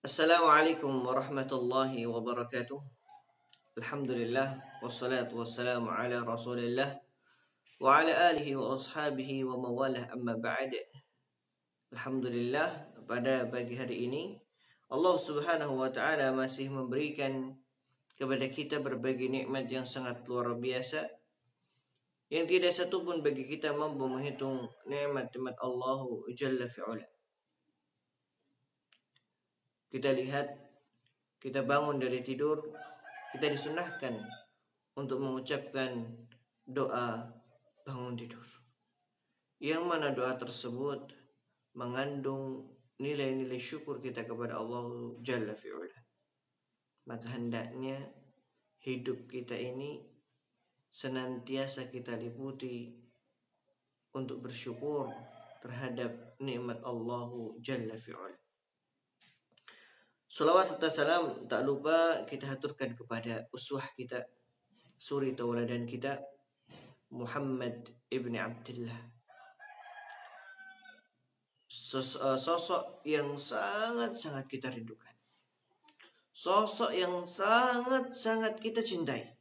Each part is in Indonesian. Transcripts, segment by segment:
Assalamualaikum warahmatullahi wabarakatuh. Alhamdulillah wassalatu wassalamu ala Rasulillah wa ala alihi wa ashabihi wa mawalah amma ba'd. Alhamdulillah, pada pagi hari ini Allah Subhanahu wa taala masih memberikan kepada kita berbagai nikmat yang sangat luar biasa yang tidak satu pun bagi kita mampu menghitung nikmat-nikmat Allah Jalla fi'ala. Kita lihat, kita bangun dari tidur, kita disunahkan untuk mengucapkan doa bangun tidur. Yang mana doa tersebut mengandung nilai-nilai syukur kita kepada Allah Jalla fi'ala. Maka hendaknya hidup kita ini senantiasa kita liputi untuk bersyukur terhadap nikmat Allah Jalla fi'ala. Salawat serta salam tak lupa kita haturkan kepada uswah kita, suri tauladan kita, Muhammad ibn Abdullah. Sosok yang sangat-sangat kita rindukan. Sosok yang sangat-sangat kita cintai.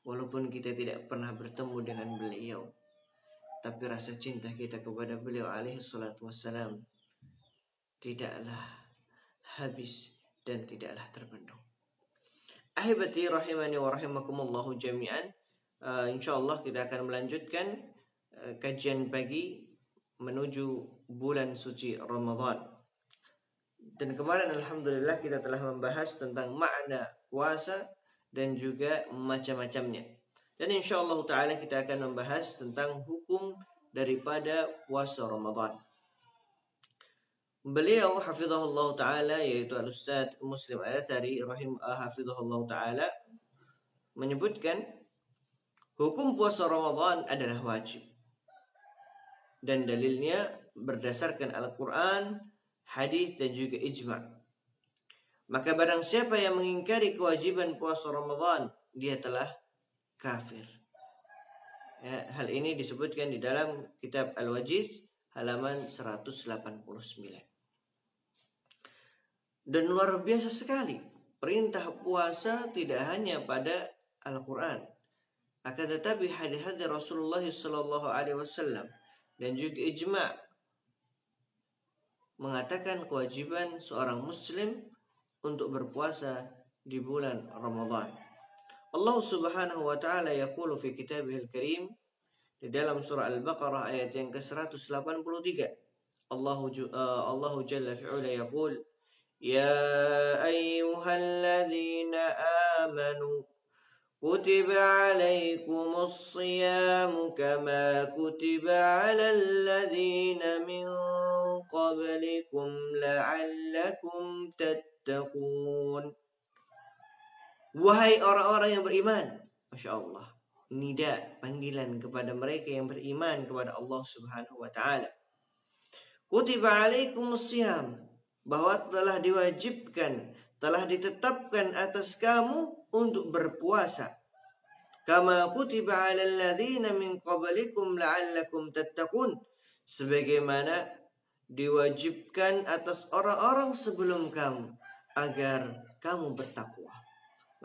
Walaupun kita tidak pernah bertemu dengan beliau, tapi rasa cinta kita kepada beliau alaihi salatu wassalam tidaklah habis dan tidaklah terbendung. Ahibati rahimani wa rahimakumullahu jami'an. Insyaallah kita akan melanjutkan kajian pagi menuju bulan suci Ramadan. Dan kemarin alhamdulillah kita telah membahas tentang makna puasa dan juga macam-macamnya. Dan insyaallah taala kita akan membahas tentang hukum daripada puasa Ramadan. Beliau hafizahullah ta'ala, yaitu Al-Ustaz Muslim Al-Athari hafizahullah ta'ala, menyebutkan hukum puasa Ramadan adalah wajib. Dan dalilnya berdasarkan Al-Quran, hadis dan juga ijma'. Maka barang siapa yang mengingkari kewajiban puasa Ramadan, dia telah kafir. Ya, hal ini disebutkan di dalam kitab Al-Wajiz halaman 189. Dan luar biasa sekali, perintah puasa tidak hanya pada Al-Quran, akan tetapi hadis-hadis Rasulullah SAW dan juga ijma' mengatakan kewajiban seorang muslim untuk berpuasa di bulan Ramadan. Allah Subhanahu wa taala yaqulu fi kitabihil karim, di dalam surah Al-Baqarah ayat yang ke-183, Allah Jalla fi'ala yaqul, Ya ayyuhalladzina amanu kutiba alaikumus siyamu kama kutiba alal ladzina min qablikum la'allakum tattaqun. Wahai orang-orang yang beriman, Masya Allah, nida, panggilan kepada mereka yang beriman kepada Allah Subhanahu wa ta'ala. Kutiba alaikumus siyam, bahwa telah diwajibkan, telah ditetapkan atas kamu untuk berpuasa. Kama kutiba 'alal ladzina min qablikum la'allakum tattaqun, sebagaimana diwajibkan atas orang-orang sebelum kamu agar kamu bertakwa.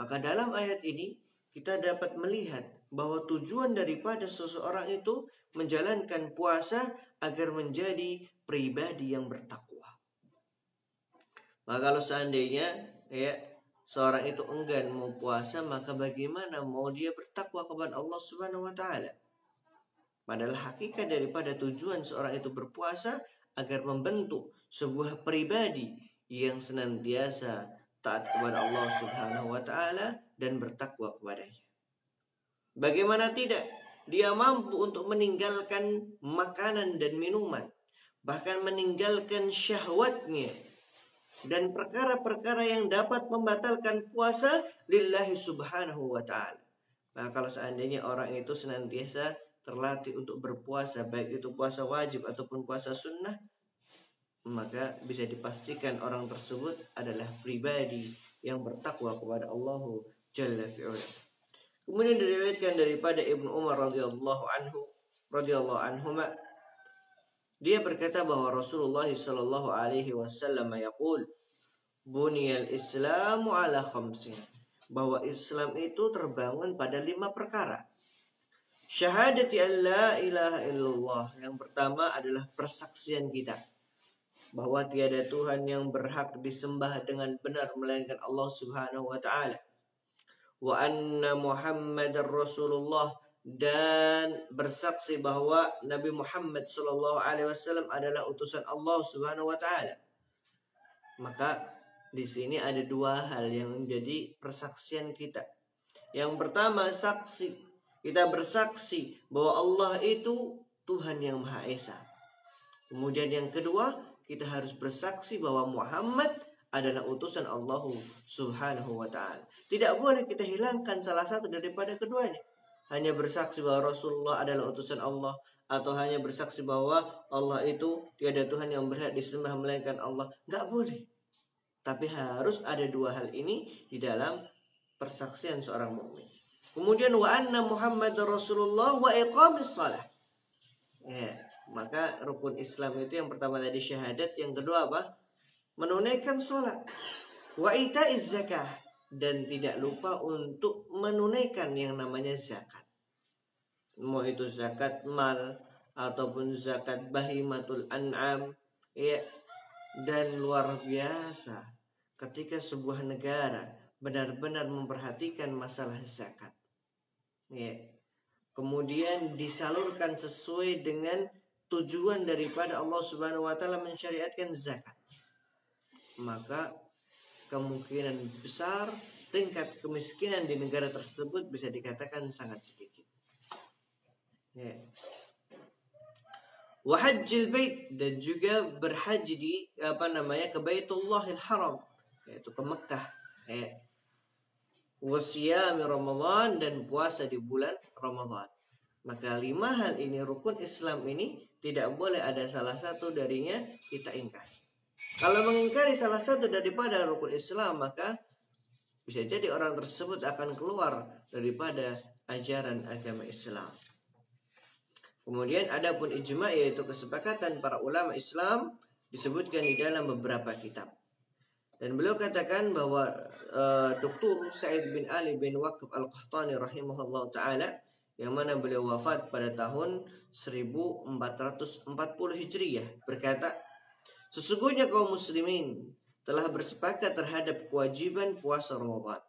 Maka dalam ayat ini kita dapat melihat bahwa tujuan daripada seseorang itu menjalankan puasa agar menjadi pribadi yang bertakwa. Maka kalau seandainya seorang itu enggan mau puasa, maka bagaimana mau dia bertakwa kepada Allah Subhanahu wa taala? Padahal hakikat daripada tujuan seorang itu berpuasa agar membentuk sebuah pribadi yang senantiasa taat kepada Allah Subhanahu wa taala dan bertakwa kepadanya. Bagaimana tidak? Dia mampu untuk meninggalkan makanan dan minuman, bahkan meninggalkan syahwatnya dan perkara-perkara yang dapat membatalkan puasa lillahi subhanahu wa ta'ala. Nah, kalau seandainya orang itu senantiasa terlatih untuk berpuasa, baik itu puasa wajib ataupun puasa sunnah, maka bisa dipastikan orang tersebut adalah pribadi yang bertakwa kepada Allah Jalla fi'ala. Kemudian diriwayatkan daripada Ibnu Umar radhiyallahu anhuma, dia berkata bahwa Rasulullah sallallahu alaihi wasallam yaqul, Buniyal Islamu ala khamsin. Bahwa Islam itu terbangun pada 5 perkara. Syahadati an la ilaha illallah. Yang pertama adalah persaksian kita bahwa tiada Tuhan yang berhak disembah dengan benar melainkan Allah Subhanahu wa taala. Wa anna Muhammadar Rasulullah, dan bersaksi bahwa Nabi Muhammad sallallahu alaihi wasallam adalah utusan Allah Subhanahu wa taala. Maka di sini ada 2 hal yang menjadi persaksian kita. Yang pertama, saksi. Kita bersaksi bahwa Allah itu Tuhan yang Maha Esa. Kemudian yang kedua, kita harus bersaksi bahwa Muhammad adalah utusan Allah Subhanahu wa taala. Tidak boleh kita hilangkan salah satu daripada keduanya. Hanya bersaksi bahwa Rasulullah adalah utusan Allah, atau hanya bersaksi bahwa Allah itu tiada Tuhan yang berhak disembah melainkan Allah. Enggak boleh. Tapi harus ada 2 hal ini di dalam persaksian seorang mukmin. Kemudian wa anna Muhammadar Rasulullah wa iqamis shalah. Ya, maka rukun Islam itu yang pertama tadi syahadat, yang kedua apa? Menunaikan salat. Wa itaiz zakah, dan tidak lupa untuk menunaikan yang namanya zakat. Mau itu zakat mal ataupun zakat bahimatul an'am, ya. Dan luar biasa ketika sebuah negara benar-benar memperhatikan masalah zakat, ya. Kemudian disalurkan sesuai dengan tujuan daripada Allah Subhanahu wa taala mensyariatkan zakat, maka kemungkinan besar tingkat kemiskinan di negara tersebut bisa dikatakan sangat sedikit. Ya. Wa hajjil bait, dan juga berhaji di ke Baitullahil Haram, yaitu ke Mekah. Ya. Wa siyami Ramadan, dan puasa di bulan Ramadan. Maka 5 hal ini, rukun Islam ini, tidak boleh ada salah satu darinya kita ingkari. Kalau mengingkari salah satu daripada rukun Islam, maka bisa jadi orang tersebut akan keluar daripada ajaran agama Islam. Kemudian adapun ijma', yaitu kesepakatan para ulama Islam, disebutkan di dalam beberapa kitab. Dan beliau katakan bahwa Dr. Sa'id bin Ali bin Waqf Al-Qahtani rahimahullah ta'ala, yang mana beliau wafat pada tahun 1440 Hijriyah, berkata, sesungguhnya kaum muslimin telah bersepakat terhadap kewajiban puasa Ramadan,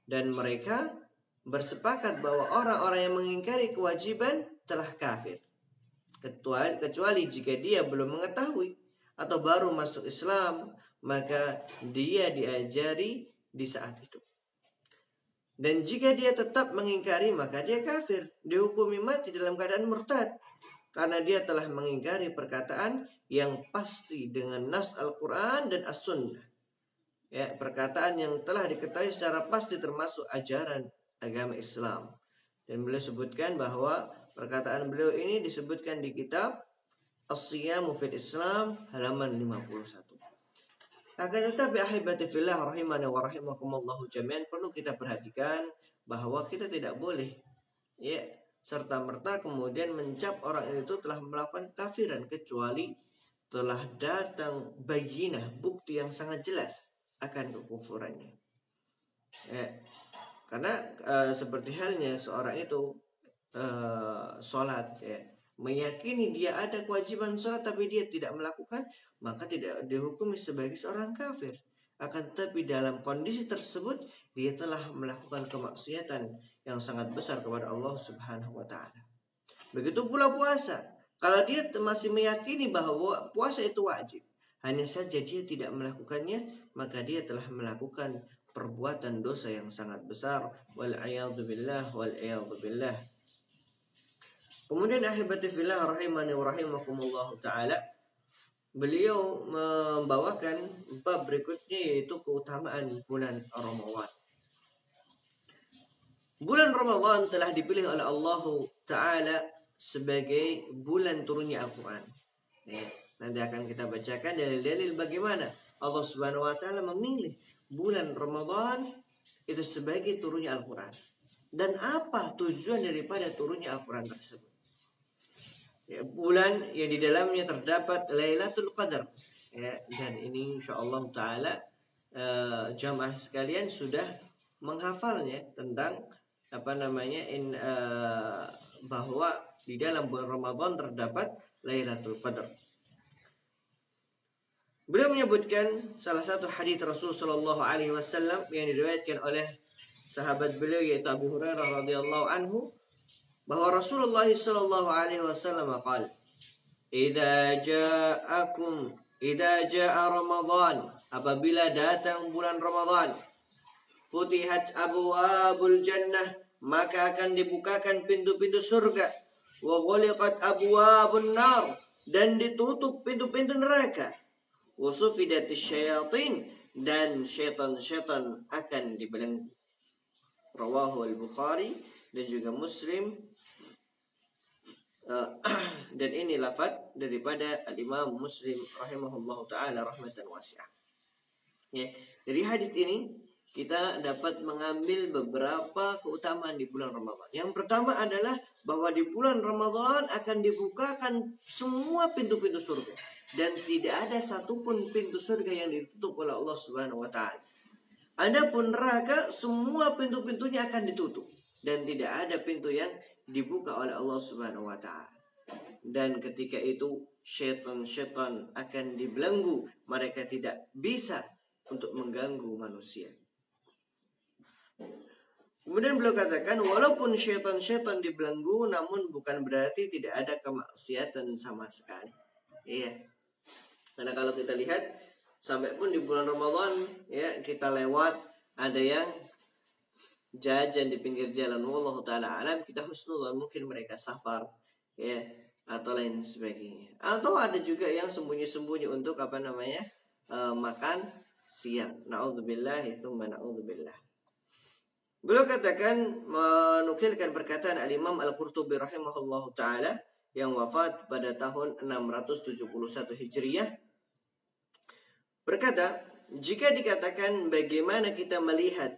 dan mereka bersepakat bahwa orang-orang yang mengingkari kewajiban telah kafir, kecuali jika dia belum mengetahui atau baru masuk Islam, maka dia diajari di saat itu. Dan jika dia tetap mengingkari, maka dia kafir, dihukumi mati dalam keadaan murtad, karena dia telah mengingkari perkataan yang pasti dengan nas Al-Quran dan As-Sunnah, ya, perkataan yang telah diketahui secara pasti termasuk ajaran agama Islam. Dan beliau sebutkan bahwa perkataan beliau ini disebutkan di kitab As-Siyamu fil Islam halaman 51. Akan tetapi ahibati fillah rahimani wa rahimakumullahu jami'an, perlu kita perhatikan bahwa kita tidak boleh, ya, serta merta kemudian mencap orang itu telah melakukan kafiran, kecuali telah datang bayinah, bukti yang sangat jelas akan kekufurannya. Ya. Karena seperti halnya seorang itu sholat, ya, meyakini dia ada kewajiban sholat tapi dia tidak melakukan, maka tidak dihukumi sebagai seorang kafir. Akan tetapi dalam kondisi tersebut dia telah melakukan kemaksiatan yang sangat besar kepada Allah Subhanahu wa taala. Begitu pula puasa. Kalau dia masih meyakini bahwa puasa itu wajib, hanya saja dia tidak melakukannya, maka dia telah melakukan perbuatan dosa yang sangat besar. Wal'iyadu billah, wal'iyadu billah. Kemudian ahibati fillah rahimani wa rahimakumullah ta'ala, beliau membawakan bab berikutnya, yaitu keutamaan bulan Ramadan. Bulan Ramadan telah dipilih oleh Allah Ta'ala sebagai bulan turunnya Al-Quran. Nanti akan kita bacakan dalil-dalil bagaimana Allah Subhanahu wa Ta'ala memilih bulan Ramadan itu sebagai turunnya Al-Quran, dan apa tujuan daripada turunnya Al-Quran tersebut. Ya, bulan yang di dalamnya terdapat Lailatul Qadar, ya, dan ini insyaallah taala jamaah sekalian sudah menghafalnya tentang bahwa di dalam bulan Ramadan terdapat Lailatul Qadar. Beliau menyebutkan salah satu hadis Rasul sallallahu alaihi wasallam yang diriwayatkan oleh sahabat beliau yaitu Abu Hurairah radhiyallahu anhu, bahwa Rasulullah sallallahu alaihi wasallam qala, "Idza jaa Ramadan, apabila datang bulan Ramadan, futihat abwabul jannah, maka akan dibukakan pintu-pintu surga, wa ghuliqat abwabun nar, dan ditutup pintu-pintu neraka, wa sufidatis syayatin, dan syaitan-syaitan akan dibelenggu." Rawahu al-Bukhari dan juga Muslim. Dan ini lafaz daripada al-Imam Muslim rahimahullahu taala rahmatan wasi'ah. Ya, dari hadis ini kita dapat mengambil beberapa keutamaan di bulan Ramadan. Yang pertama adalah bahwa di bulan Ramadan akan dibukakan semua pintu-pintu surga dan tidak ada satupun pintu surga yang ditutup oleh Allah Subhanahu wa taala. Adapun neraka semua pintu-pintunya akan ditutup dan tidak ada pintu yang dibuka oleh Allah Subhanahu wa taala. Dan ketika itu syaitan-syaitan akan dibelenggu, mereka tidak bisa untuk mengganggu manusia. Kemudian beliau katakan, walaupun syaitan-syaitan dibelenggu, namun bukan berarti tidak ada kemaksiatan sama sekali. Iya. Karena kalau kita lihat, sampai pun di bulan Ramadan, ya kita lewat, ada yang jajan di pinggir jalan, wallahu taala alam, kita husnuzan, mungkin mereka safar, ya, atau lain sebagainya. Atau ada juga yang sembunyi-sembunyi untuk makan siang. Na'udzubillah, tsumma na'udzubillah. Beliau katakan, menukilkan perkataan al-Imam Al-Qurtubi rahimahullahu ta'ala yang wafat pada tahun 671 Hijriyah. Berkata, jika dikatakan bagaimana kita melihat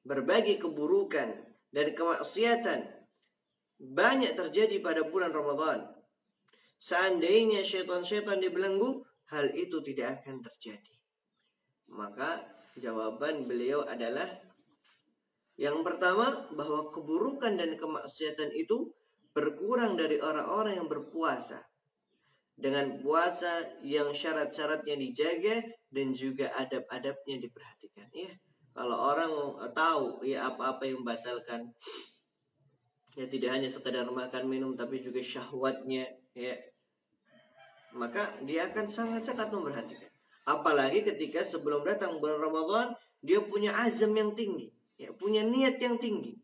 berbagai keburukan dan kemaksiatan banyak terjadi pada bulan Ramadan, seandainya syaitan-syaitan dibelenggu, hal itu tidak akan terjadi. Maka jawaban beliau adalah, yang pertama, bahwa keburukan dan kemaksiatan itu berkurang dari orang-orang yang berpuasa, dengan puasa yang syarat-syaratnya dijaga dan juga adab-adabnya diperhatikan. Ya, kalau orang tahu ya apa-apa yang membatalkan, ya tidak hanya sekedar makan minum tapi juga syahwatnya, ya, maka dia akan sangat-sangat memperhatikan. Apalagi ketika sebelum datang bulan Ramadan dia punya azam yang tinggi, ya, punya niat yang tinggi.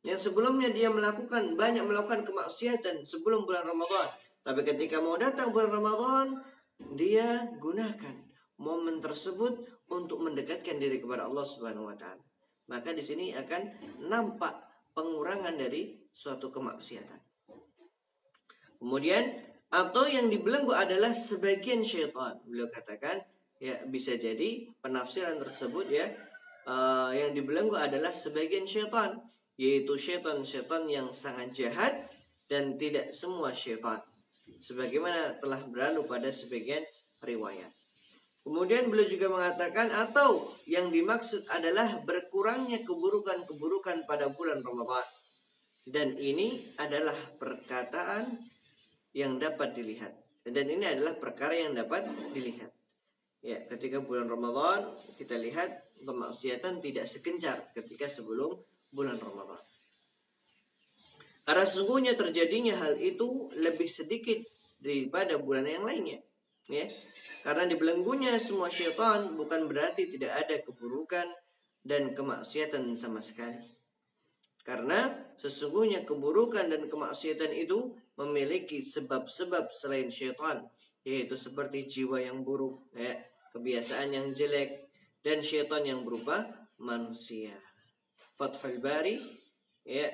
Yang sebelumnya dia banyak melakukan kemaksiatan sebelum bulan Ramadan, tapi ketika mau datang bulan Ramadan, dia gunakan momen tersebut untuk mendekatkan diri kepada Allah Subhanahu wa taala. Maka di sini akan nampak pengurangan dari suatu kemaksiatan. Kemudian, atau yang dibelenggu adalah sebagian syaitan. Beliau katakan, ya bisa jadi penafsiran tersebut, ya, yang dibelenggu adalah sebagian syaitan, yaitu syaitan-syaitan yang sangat jahat dan tidak semua syaitan, sebagaimana telah berlalu pada sebagian riwayat. Kemudian beliau juga mengatakan, atau yang dimaksud adalah berkurangnya keburukan-keburukan pada bulan Ramadan. Dan ini adalah perkataan yang dapat dilihat, dan ini adalah perkara yang dapat dilihat. Ya, ketika bulan Ramadan kita lihat kemaksiatan tidak segencar ketika sebelum bulan Ramadan. Karena sesungguhnya terjadinya hal itu lebih sedikit daripada bulan yang lainnya, ya. Karena dibelenggunya semua syaitan bukan berarti tidak ada keburukan dan kemaksiatan sama sekali. Karena sesungguhnya keburukan dan kemaksiatan itu memiliki sebab-sebab selain syaitan, yaitu seperti jiwa yang buruk, ya, kebiasaan yang jelek, dan syaitan yang berupa manusia. Fathul Bari, ya,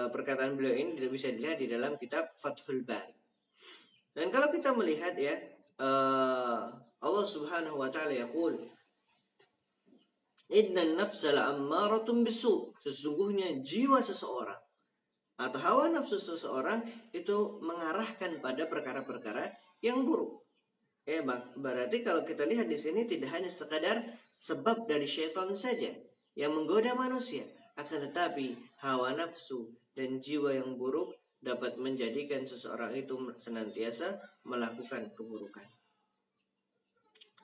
perkataan beliau ini tidak bisa dilihat di dalam kitab Fathul Bari. Dan kalau kita melihat, ya, Allah Subhanahu wa taala yaqul, innan nafsa la'ammaratun bisu', sesungguhnya jiwa seseorang atau hawa nafsu seseorang itu mengarahkan pada perkara-perkara yang buruk. Berarti kalau kita lihat di sini tidak hanya sekadar sebab dari syaitan saja yang menggoda manusia, akan tetapi hawa nafsu dan jiwa yang buruk dapat menjadikan seseorang itu senantiasa melakukan keburukan.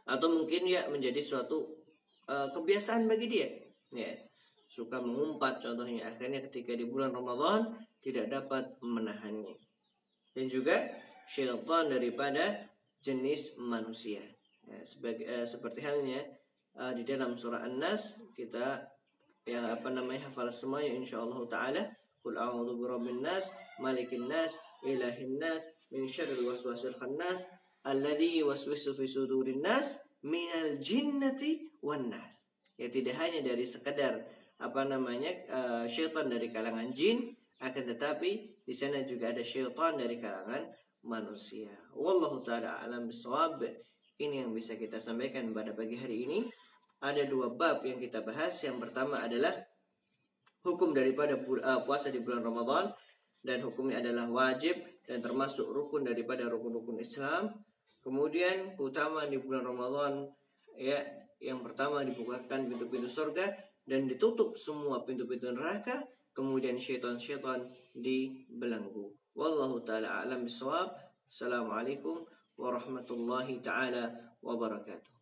Atau mungkin ya menjadi suatu kebiasaan bagi dia. Ya, suka mengumpat contohnya, akhirnya ketika di bulan Ramadan tidak dapat menahannya. Dan juga syaitan daripada jenis manusia. Ya, seperti halnya di dalam surah An-Nas kita yang hafal semuanya insyaallah taala. Qul a'udzu birabbin nas, malikin nas, ilahin nas, min syarril waswasil khannas, alladzi yuwaswisu fi sudurin nas minal jinnati wan nas. Ya, tidak hanya dari sekedar syaitan dari kalangan jin, akan tetapi di sana juga ada syaitan dari kalangan manusia. Wallahu taala alam bisawab. Ini yang bisa kita sampaikan pada pagi hari ini. Ada 2 bab yang kita bahas. Yang pertama adalah hukum daripada puasa di bulan Ramadan, dan hukumnya adalah wajib dan termasuk rukun daripada rukun-rukun Islam. Kemudian keutamaan di bulan Ramadan, ya, yang pertama dibukakan pintu-pintu surga dan ditutup semua pintu-pintu neraka. Kemudian syaitan-syaitan dibelenggu. Wallahu taala alam bisawab. Assalamualaikum warahmatullahi taala wabarakatuh.